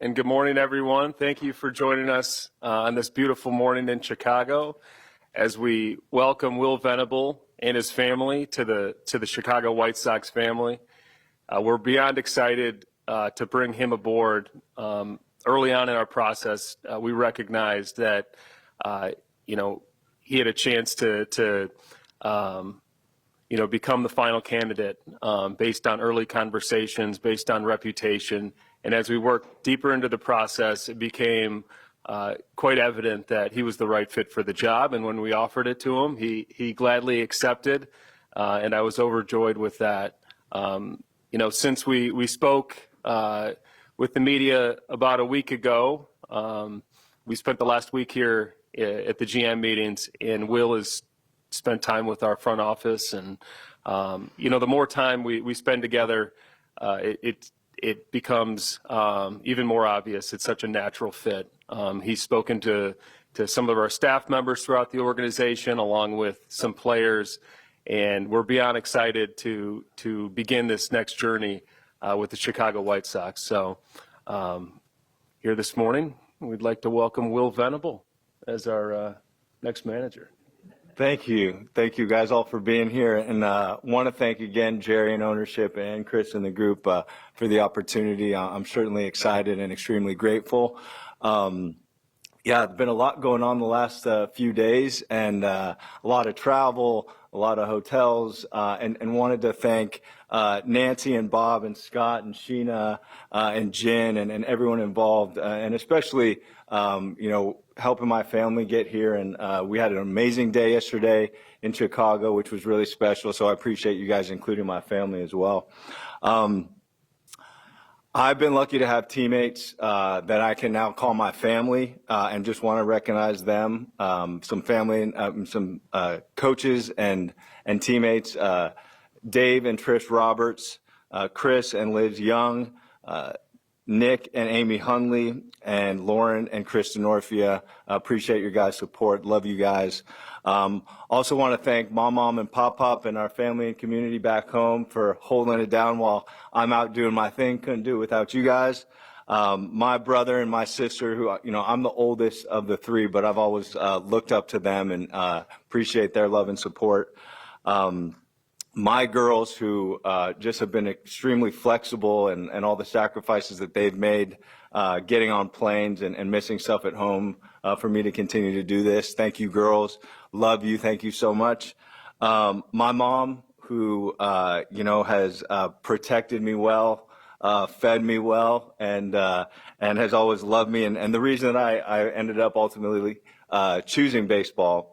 And good morning, everyone. Thank you for joining us on this beautiful morning in Chicago as we welcome Will Venable and his family to the Chicago White Sox family. We're beyond excited to bring him aboard. Early on in our process, we recognized that he had a chance to become the final candidate based on early conversations, based on reputation. And as we worked deeper into the process, it became quite evident that he was the right fit for the job. And when we offered it to him, he gladly accepted, and I was overjoyed with that. Since we spoke with the media about a week ago, we spent the last week here at the GM meetings, and Will has spent time with our front office. And, the more time we spend together, it becomes even more obvious. It's such a natural fit. He's spoken to some of our staff members throughout the organization, along with some players, and we're beyond excited to begin this next journey with the Chicago White Sox. So here this morning, we'd like to welcome Will Venable as our next manager. Thank you. Thank you guys all for being here. And want to thank again Jerry and ownership and Chris and the group for the opportunity. I'm certainly excited and extremely grateful. It's been a lot going on the last few days, and a lot of travel, a lot of hotels, and wanted to thank Nancy and Bob and Scott and Sheena and Jen and everyone involved, and especially helping my family get here. And we had an amazing day yesterday in Chicago, which was really special. So I appreciate you guys including my family as well. I've been lucky to have teammates that I can now call my family, and just want to recognize them. Some family, some coaches and teammates, Dave and Trish Roberts, Chris and Liz Young, Nick and Amy Hunley, and Lauren and Kristen Orfia. Appreciate your guys' support. Love you guys. Also want to thank Mom and Pop and our family and community back home for holding it down while I'm out doing my thing. Couldn't do it without you guys. My brother and my sister, who, I'm the oldest of the three, but I've always looked up to them and appreciate their love and support. My girls, who just have been extremely flexible, and all the sacrifices that they've made getting on planes and missing stuff at home for me to continue to do this. Thank you, girls. Love you. Thank you so much. My mom, who has protected me well, fed me well, and has always loved me. And the reason that I ended up ultimately choosing baseball.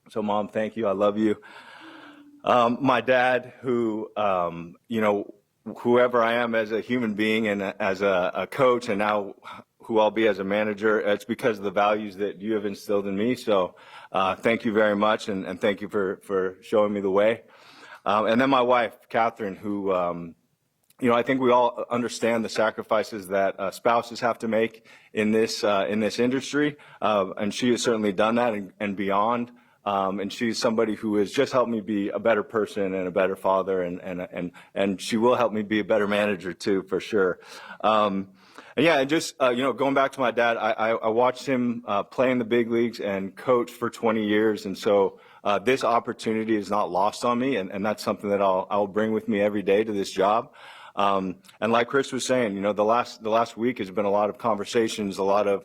So, Mom, thank you. I love you. My dad, who, whoever I am as a human being and as a coach, and now who I'll be as a manager, it's because of the values that you have instilled in me. So thank you very much, and thank you for showing me the way. And then my wife, Catherine, who, I think we all understand the sacrifices that spouses have to make in this industry, and she has certainly done that and beyond. And she's somebody who has just helped me be a better person and a better father, and she will help me be a better manager too, for sure. And just going back to my dad, I watched him play in the big leagues and coach for 20 years, and so this opportunity is not lost on me, and that's something that I'll bring with me every day to this job. And like Chris was saying, the last week has been a lot of conversations, a lot of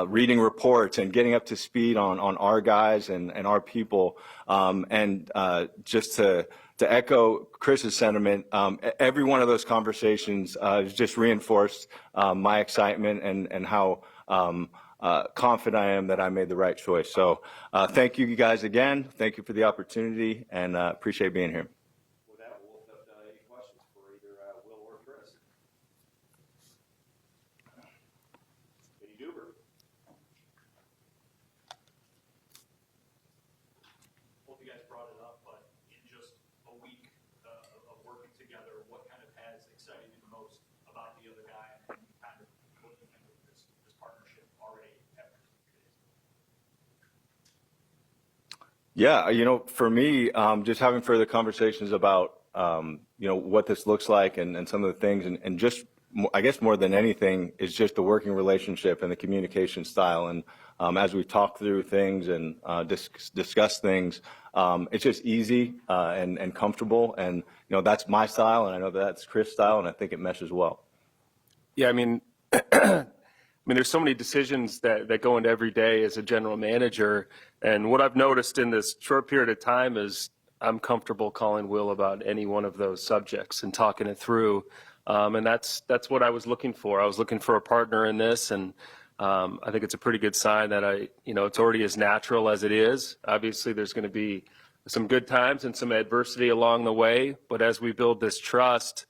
reading reports and getting up to speed on our guys and our people. Just to echo Chris's sentiment, every one of those conversations has just reinforced my excitement and how confident I am that I made the right choice. So thank you guys again. Thank you for the opportunity, and appreciate being here. With that, we'll have any questions for either Will or Chris. Eddie Duber. You guys brought it up, but in just a week of working together, what kind of has excited you the most about the other guy, and kind of what do you think of this partnership already after 2 days? Yeah, for me, just having further conversations about, what this looks like and some of the things, and just I guess more than anything, is just the working relationship and the communication style. And as we talk through things and discuss things, it's just easy and comfortable. And that's my style, and I know that's Chris' style, and I think it meshes well. Yeah, I mean, there's so many decisions that go into every day as a general manager, and what I've noticed in this short period of time is I'm comfortable calling Will about any one of those subjects and talking it through, and that's what I was looking for. I was looking for a partner in this, and I think it's a pretty good sign that it's already as natural as it is. Obviously, there's going to be some good times and some adversity along the way, but as we build this trust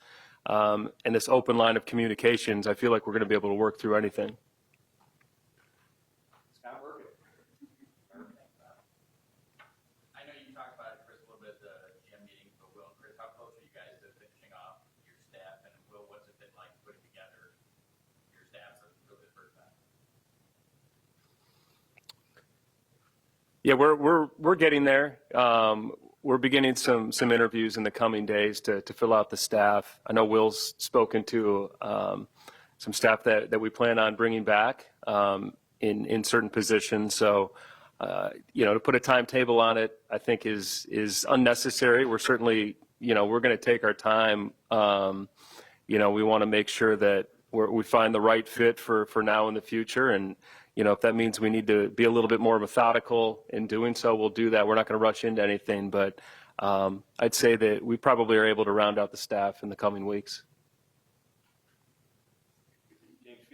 and this open line of communications, I feel like we're going to be able to work through anything. I know you talked about it, Chris, a little bit at the GM meeting, but Will and Chris, how close are you guys to finishing off your staff? And Will, what's it been like putting together your staff for the first time? Yeah, we're getting there. We're beginning some interviews in the coming days to fill out the staff. I know Will's spoken to some staff that we plan on bringing back in certain positions. So, to put a timetable on it, I think is unnecessary. We're certainly, we're going to take our time. We want to make sure that we find the right fit for now and the future. And, if that means we need to be a little bit more methodical in doing so, we'll do that. We're not going to rush into anything, but I'd say that we probably are able to round out the staff in the coming weeks. There's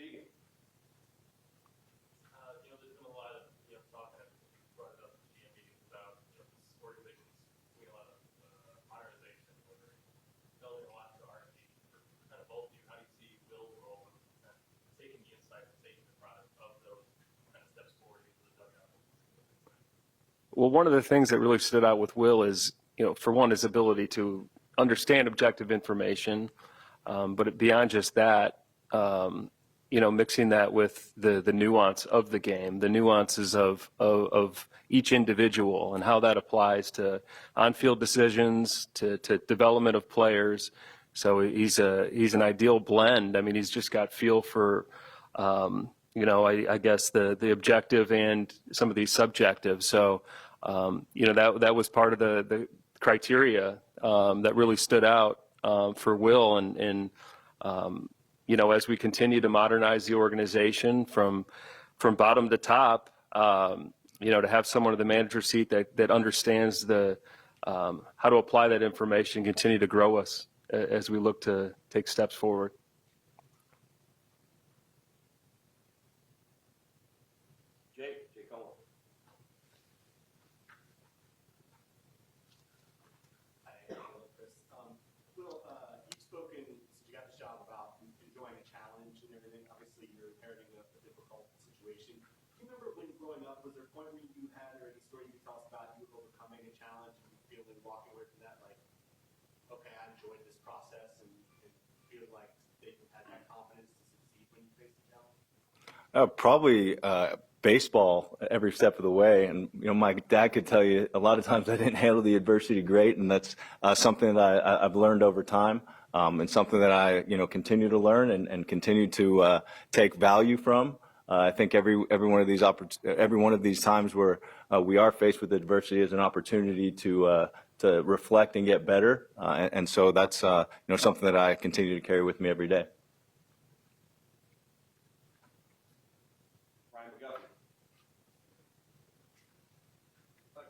been a lot of talk, and I've brought it up at the GM meetings about this organization's doing a lot of modernization, where they're building a lot to R&D. For kind of both of you, how do you see Will's role in kind of taking the insights and taking the product of those kind of steps forward into the dugout? Well, one of the things that really stood out with Will is, for one, his ability to understand objective information, but beyond just that, mixing that with the nuance of the game, the nuances of each individual and how that applies to on-field decisions, to development of players. So he's an ideal blend. I mean, he's just got feel for, I guess the objective and some of these subjective. So, that was part of the criteria that really stood out for Will. And as we continue to modernize the organization from bottom to top, to have someone in the manager seat that understands how to apply that information, continue to grow us as we look to take steps forward. Was there a point where you had, or any story you could tell us about you overcoming a challenge and feeling walking away from that, like, okay, I enjoyed this process, and feeling like they had that confidence to succeed when you faced the challenge? Probably baseball every step of the way. And, my dad could tell you a lot of times I didn't handle the adversity great, and that's something that I've learned over time, and something that I, continue to learn and continue to take value from. I think every one of these times where we are faced with adversity is an opportunity to reflect and get better, and so that's something that I continue to carry with me every day.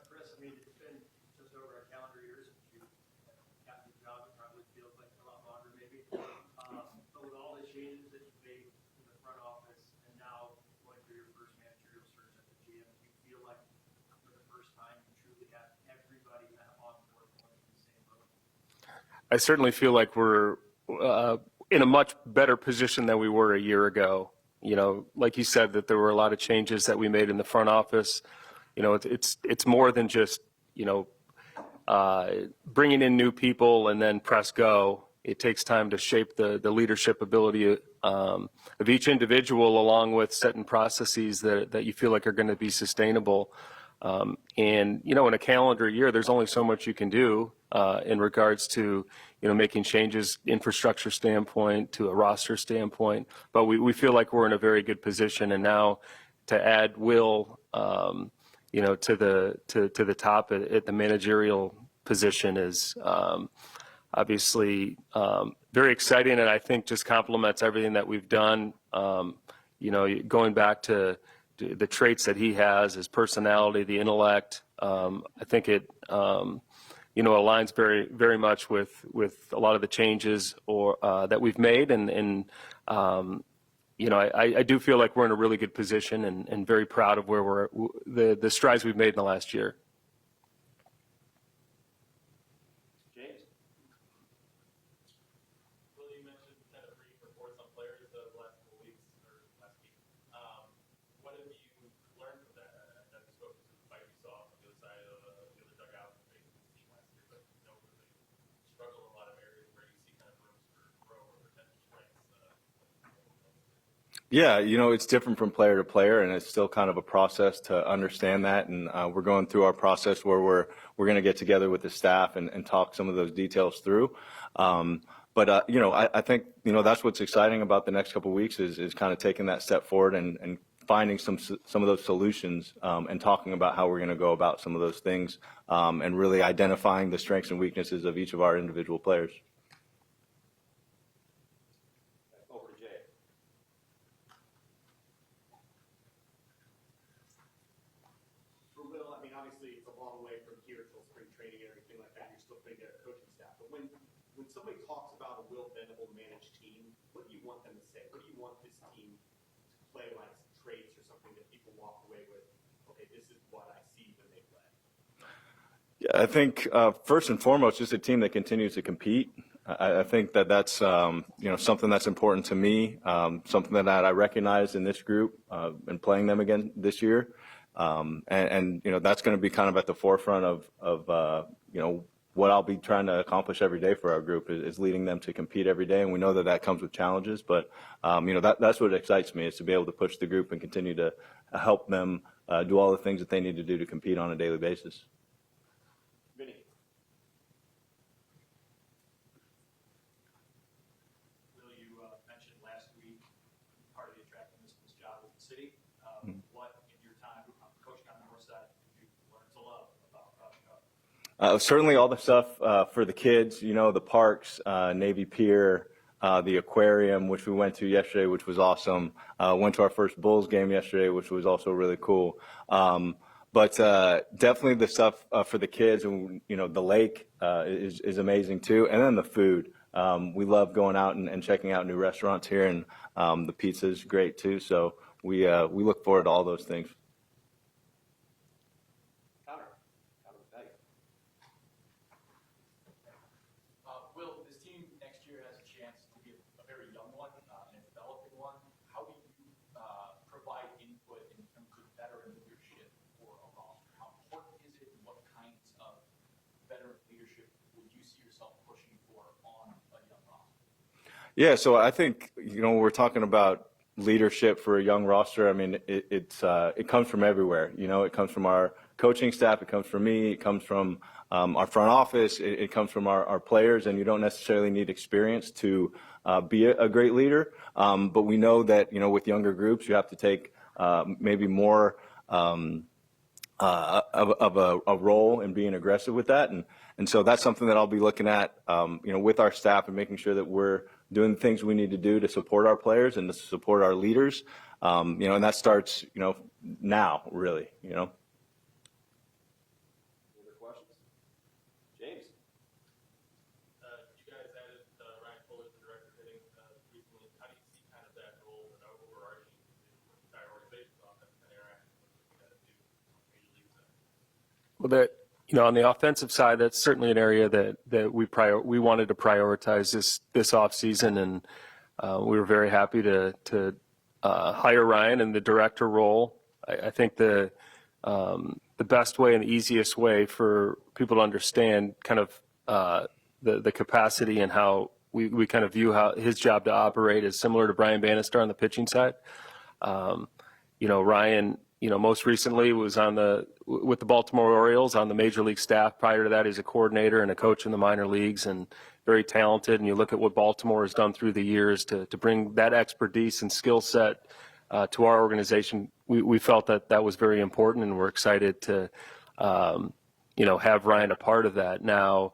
Chris, I mean, it's been just over a calendar year since you got the job. It probably feels like a lot longer, maybe. But with all the changes that you've made in the front office, and now going through your first managerial search at the GM, do you feel like for the first time you truly got everybody kind of on board going in the same boat? I certainly feel like we're in a much better position than we were a year ago. Like you said, that there were a lot of changes that we made in the front office. It's more than just bringing in new people and then press go. It takes time to shape the leadership ability of each individual, along with setting processes that you feel like are going to be sustainable. And, in a calendar year, there's only so much you can do in regards to, making changes, infrastructure standpoint, to a roster standpoint. But we feel like we're in a very good position. And now to add Will, to the top at the managerial position is obviously very exciting, and I think just complements everything that we've done. Going back to the traits that he has, his personality, the intellect, I think it aligns very, very much with a lot of the changes that we've made, and I do feel like we're in a really good position and very proud of where the strides we've made in the last year. James? Well, you mentioned kind of reading reports on players the last couple weeks or last week. What have you learned from that? I know you spoke to the fight you saw on the other side of the other dugout facing the team last year, but really struggle in a lot of areas where you see kind of rooms for growth or potential strengths. Yeah, it's different from player to player, and it's still kind of a process to understand that. And we're going through our process where we're going to get together with the staff and talk some of those details through. But I think that's what's exciting about the next couple of weeks is kind of taking that step forward and finding some of those solutions and talking about how we're going to go about some of those things and really identifying the strengths and weaknesses of each of our individual players. Over to Jay. For Will, I mean, obviously it's a long way from here till spring training and everything like that. You're still putting together a coaching staff. But when somebody talks about a Will Venable managed team, what do you want them to say? What do you want this team to play like, some traits or something that people walk away with? Okay, this is what I see when they play. Yeah, I think first and foremost, just a team that continues to compete. I think that's something that's important to me, something that I recognize in this group and playing them again this year, and that's going to be kind of at the forefront of what I'll be trying to accomplish every day for our group is leading them to compete every day, and we know that comes with challenges, but that's what excites me is to be able to push the group and continue to help them do all the things that they need to do to compete on a daily basis. Vinny. Will, you mentioned last week part of the attractiveness of this job with the city. What in your time coaching on the north side did you learn to love about Chicago? Certainly all the stuff for the kids, the parks, Navy Pier, the aquarium, which we went to yesterday, which was awesome. Went to our first Bulls game yesterday, which was also really cool. But definitely the stuff for the kids, and the lake is amazing too, and then the food. We love going out and checking out new restaurants here, and the pizza is great too. So we look forward to all those things. Will, this team next year has a chance to be a very young one and a developing one. How do you provide input in terms of veteran leadership for a roster? How important is it, and what kinds of veteran leadership would you see yourself pushing for on a young roster? Yeah, so I think when we're talking about leadership for a young roster, I mean it comes from everywhere. It comes from our coaching staff, it comes from me, it comes from our front office, it comes from our players, and you don't necessarily need experience to be a great leader. But we know that with younger groups, you have to take maybe more of a role in being aggressive with that, and so that's something that I'll be looking at with our staff and making sure that we're doing the things we need to do to support our players and to support our leaders, and that starts now really. Other questions? James? You guys added Ryan Fuller, the director of hitting, recently. How do you see kind of that role and overarching the entire organization's offense and interaction with what you got to do major leagues? Well, on the offensive side, that's certainly an area that we wanted to prioritize this off season, and we were very happy to hire Ryan in the director role. I think the best way and the easiest way for people to understand kind of the capacity and how we kind of view how his job to operate is similar to Brian Bannister on the pitching side. Ryan most recently was with the Baltimore Orioles on the Major League staff. Prior to that, he's a coordinator and a coach in the minor leagues, and very talented. And you look at what Baltimore has done through the years to bring that expertise and skill set to our organization. We felt that was very important, and we're excited to, have Ryan a part of that. Now,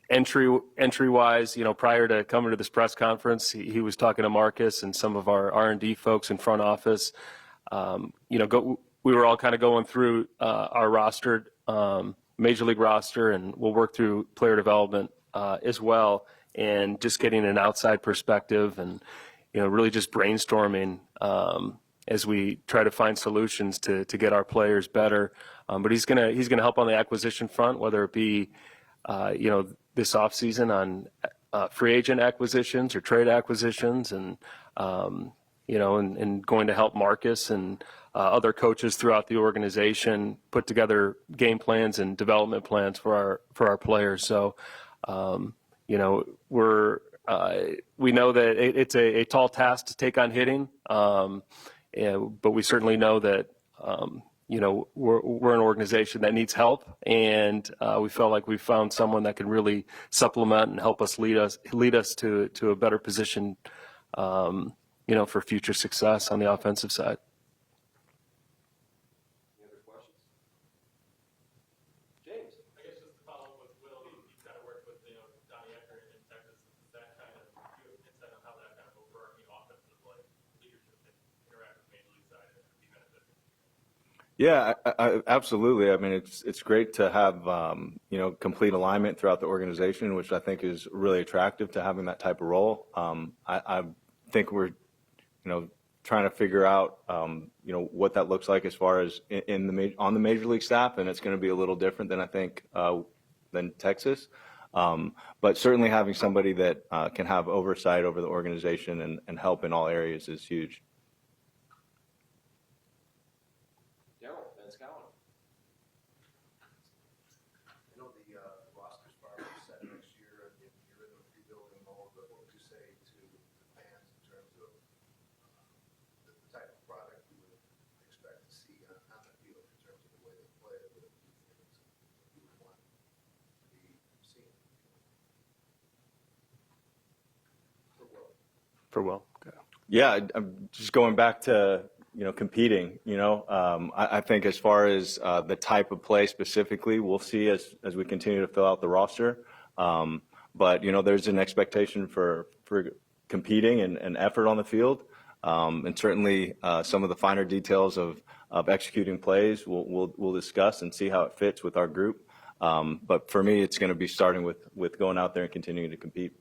entry-wise, prior to coming to this press conference, he was talking to Marcus and some of our R&D folks in front office. We were all kind of going through our roster, Major League roster, and we'll work through player development as well, and just getting an outside perspective and, really just brainstorming as we try to find solutions to get our players better. But he's gonna help on the acquisition front, whether it be, this offseason on free agent acquisitions or trade acquisitions, and and going to help Marcus and other coaches throughout the organization put together game plans and development plans for our players. So, we know that it's a tall task to take on hitting, but we certainly know that we're an organization that needs help, and we felt like we found someone that can really supplement and help us lead us to a better position, for future success on the offensive side. Any other questions? James? I guess just to follow up with Will, you kind of worked with, Donnie Ecker in Texas. Is that kind of, do you have insight on how that kind of overarching offensive leadership can interact with Major League side and be beneficial? Yeah, absolutely. I mean, it's great to have, complete alignment throughout the organization, which I think is really attractive to having that type of role. I think we're, trying to figure out, what that looks like as far as on the Major League staff, and it's going to be a little different than I think than Texas. But certainly having somebody that can have oversight over the organization and help in all areas is huge. I know the roster's far set next year, and you're in the rebuilding mode, but what would you say to the fans in terms of the type of product you would expect to see on the field in terms of the way they play, the things that you would want to be seen? For Will. Okay. Yeah, I'm just going back to, competing, I think as far as the type of play specifically, we'll see as we continue to fill out the roster. But, there's an expectation for competing and effort on the field. And certainly some of the finer details of executing plays we'll discuss and see how it fits with our group. But for me, it's going to be starting with going out there and continuing to compete.